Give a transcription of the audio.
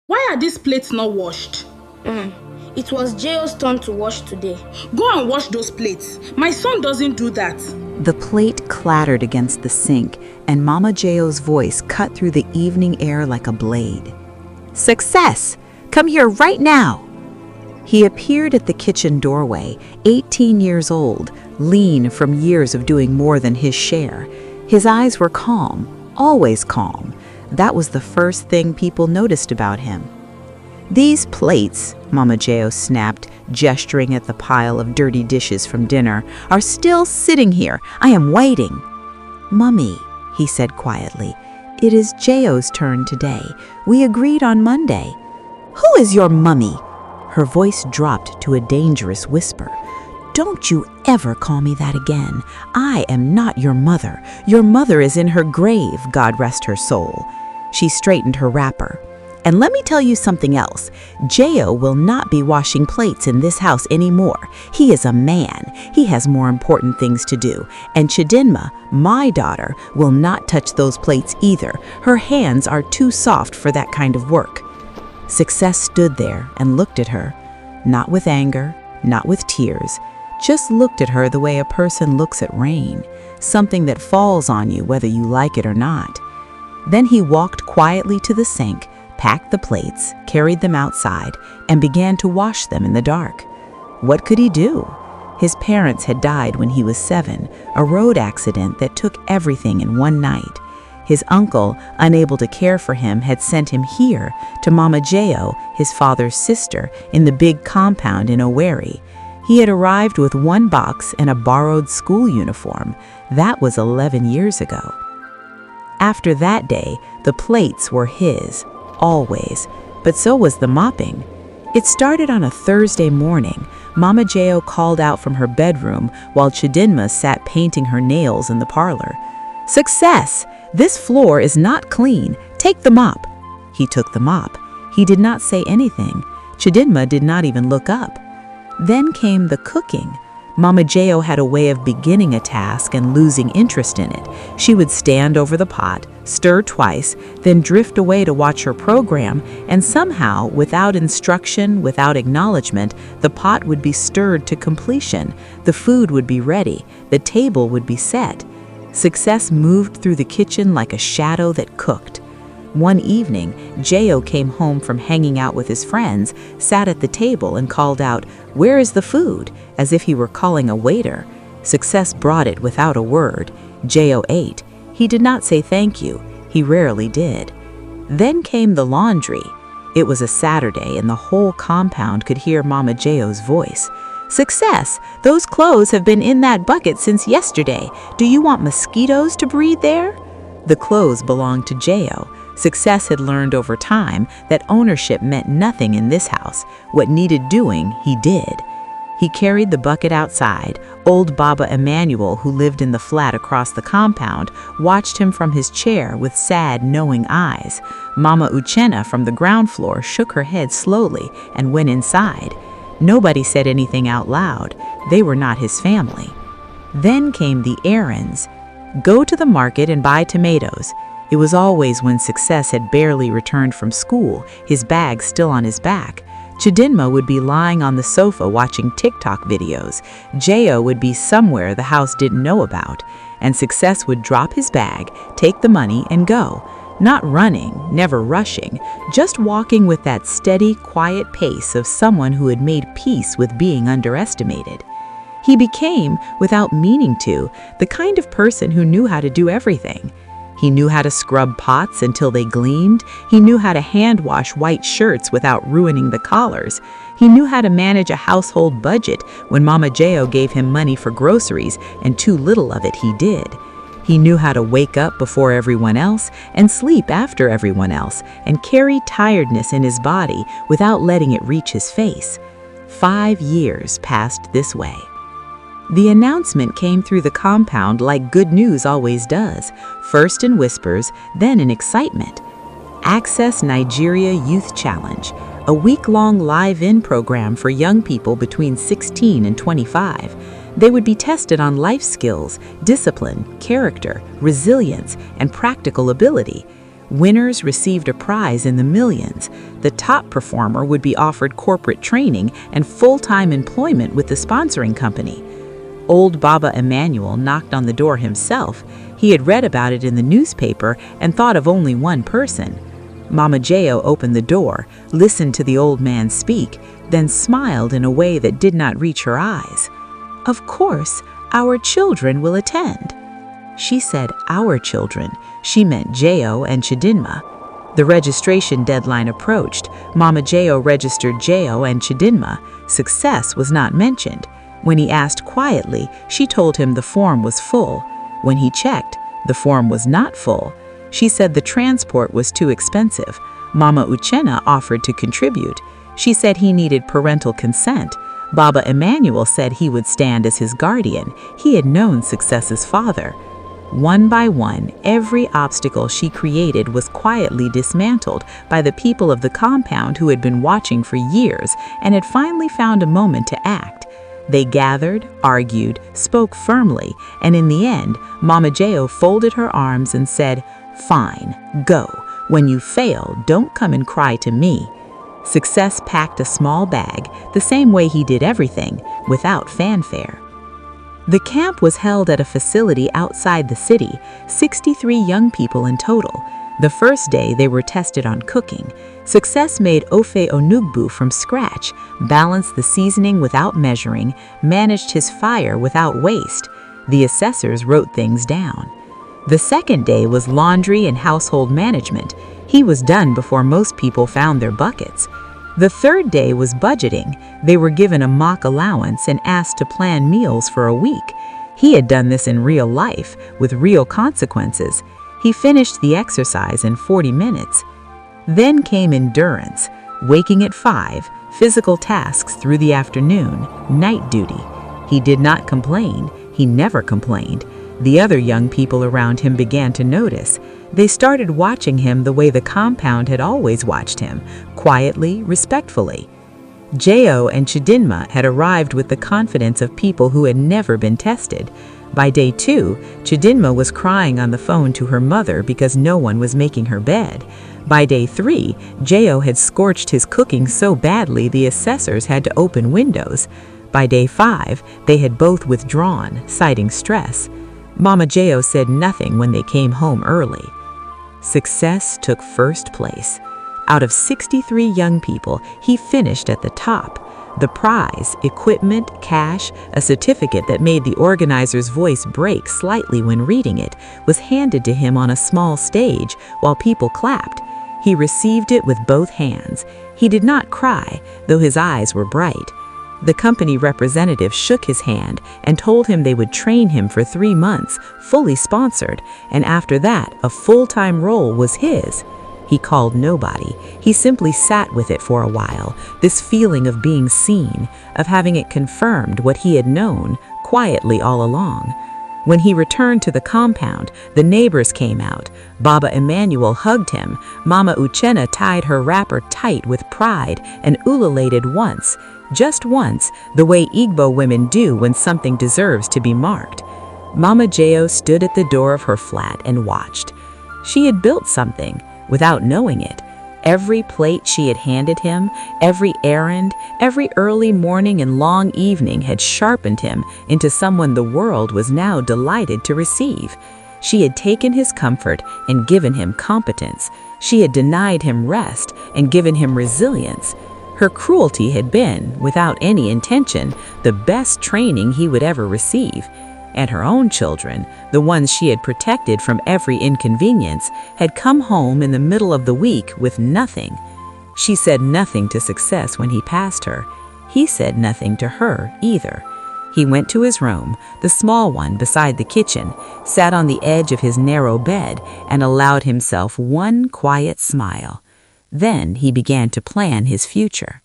Why are these plates not washed? It was Jeo's turn to wash today. Go and wash those plates. My son doesn't do that. The plate clattered against the sink, and Mama Jeo's voice cut through the evening air like a blade. "Success! Come here right now!" He appeared at the kitchen doorway, 18 years old, lean from years of doing more than his share. His eyes were calm, always calm. That was the first thing people noticed about him. "These plates," Mama Jeo snapped, gesturing at the pile of dirty dishes from dinner, "are still sitting here. I am waiting." "Mummy," he said quietly, "it is Jeo's turn today. We agreed on Monday." "Who is your mummy?" Her voice dropped to a dangerous whisper. "Don't you ever call me that again. I am not your mother. Your mother is in her grave, God rest her soul." She straightened her wrapper. "And let me tell you something else. Jeo will not be washing plates in this house anymore. He is a man. He has more important things to do. And Chidinma, my daughter, will not touch those plates either. Her hands are too soft for that kind of work." Success stood there and looked at her, not with anger, not with tears, just looked at her the way a person looks at rain, something that falls on you whether you like it or not. Then he walked quietly to the sink, packed the plates, carried them outside, and began to wash them in the dark. What could he do? His parents had died when he was 7, a road accident that took everything in one night. His uncle, unable to care for him, had sent him here to Mama Jeo, his father's sister, in the big compound in Owerri. He had arrived with one box and a borrowed school uniform. That was 11 years ago. After that day, the plates were his, always, but so was the mopping. It started on a Thursday morning. Mama Jeo called out from her bedroom while Chidinma sat painting her nails in the parlor. "Success! This floor is not clean. Take the mop." He took the mop. He did not say anything. Chidinma did not even look up. Then came the cooking. Mama Jeo had a way of beginning a task and losing interest in it. She would stand over the pot, stir twice, then drift away to watch her program, and somehow, without instruction, without acknowledgement, the pot would be stirred to completion. The food would be ready. The table would be set. Success moved through the kitchen like a shadow that cooked. One evening, Jeo came home from hanging out with his friends, sat at the table and called out, "Where is the food?" as if he were calling a waiter. Success brought it without a word. Jeo ate. He did not say thank you. He rarely did. Then came the laundry. It was a Saturday and the whole compound could hear Mama Jeo's voice. "Success! Those clothes have been in that bucket since yesterday. Do you want mosquitoes to breed there?" The clothes belonged to Jeo. Success had learned over time that ownership meant nothing in this house. What needed doing, he did. He carried the bucket outside. Old Baba Emmanuel, who lived in the flat across the compound, watched him from his chair with sad, knowing eyes. Mama Uchenna from the ground floor shook her head slowly and went inside. Nobody said anything out loud. They were not his family. Then came the errands. Go to the market and buy tomatoes. It was always when Success had barely returned from school, his bag still on his back. Chidinma would be lying on the sofa watching TikTok videos. Jeo would be somewhere the house didn't know about. And Success would drop his bag, take the money, and go. Not running, never rushing, just walking with that steady, quiet pace of someone who had made peace with being underestimated. He became, without meaning to, the kind of person who knew how to do everything. He knew how to scrub pots until they gleamed. He knew how to hand wash white shirts without ruining the collars. He knew how to manage a household budget when Mama Jeo gave him money for groceries, and too little of it he did. He knew how to wake up before everyone else and sleep after everyone else and carry tiredness in his body without letting it reach his face. 5 years passed this way. The announcement came through the compound like good news always does, first in whispers, then in excitement. Access Nigeria Youth Challenge, a week-long live-in program for young people between 16 and 25. They would be tested on life skills, discipline, character, resilience, and practical ability. Winners received a prize in the millions. The top performer would be offered corporate training and full-time employment with the sponsoring company. Old Baba Emmanuel knocked on the door himself. He had read about it in the newspaper and thought of only one person. Mama Jeo opened the door, listened to the old man speak, then smiled in a way that did not reach her eyes. "Of course, our children will attend." She said our children. She meant Jeo and Chidinma. The registration deadline approached. Mama Jeo registered Jeo and Chidinma. Success was not mentioned. When he asked quietly, she told him the form was full. When he checked, the form was not full. She said the transport was too expensive. Mama Uchenna offered to contribute. She said he needed parental consent. Baba Emmanuel said he would stand as his guardian. He had known Success's father. One by one, every obstacle she created was quietly dismantled by the people of the compound who had been watching for years and had finally found a moment to act. They gathered, argued, spoke firmly, and in the end, Mama Jeo folded her arms and said, "Fine, go. When you fail, don't come and cry to me." Success packed a small bag, the same way he did everything, without fanfare. The camp was held at a facility outside the city, 63 young people in total. The first day they were tested on cooking. Success made ofe onugbu from scratch, balanced the seasoning without measuring, managed his fire without waste. The assessors wrote things down. The second day was laundry and household management. He was done before most people found their buckets. The third day was budgeting. They were given a mock allowance and asked to plan meals for a week. He had done this in real life, with real consequences. He finished the exercise in 40 minutes. Then came endurance, waking at 5, physical tasks through the afternoon, night duty. He did not complain. He never complained. The other young people around him began to notice. They started watching him the way the compound had always watched him, quietly, respectfully. Jeo and Chidinma had arrived with the confidence of people who had never been tested. By day 2, Chidinma was crying on the phone to her mother because no one was making her bed. By day 3, Jeo had scorched his cooking so badly the assessors had to open windows. By day 5, they had both withdrawn, citing stress. Mama Jeo said nothing when they came home early. Success took first place. Out of 63 young people, he finished at the top. The prize, equipment, cash, a certificate that made the organizer's voice break slightly when reading it, was handed to him on a small stage while people clapped. He received it with both hands. He did not cry, though his eyes were bright. The company representative shook his hand and told him they would train him for 3 months, fully sponsored, and after that, a full-time role was his. He called nobody. He simply sat with it for a while, this feeling of being seen, of having it confirmed what he had known, quietly all along. When he returned to the compound, the neighbors came out. Baba Emmanuel hugged him. Mama Uchenna tied her wrapper tight with pride and ululated once, just once, the way Igbo women do when something deserves to be marked. Mama Jeo stood at the door of her flat and watched. She had built something, without knowing it. Every plate she had handed him, every errand, every early morning and long evening had sharpened him into someone the world was now delighted to receive. She had taken his comfort and given him competence. She had denied him rest and given him resilience. Her cruelty had been, without any intention, the best training he would ever receive. And her own children, the ones she had protected from every inconvenience, had come home in the middle of the week with nothing. She said nothing to Success when he passed her. He said nothing to her either. He went to his room, the small one beside the kitchen, sat on the edge of his narrow bed, and allowed himself one quiet smile. Then he began to plan his future.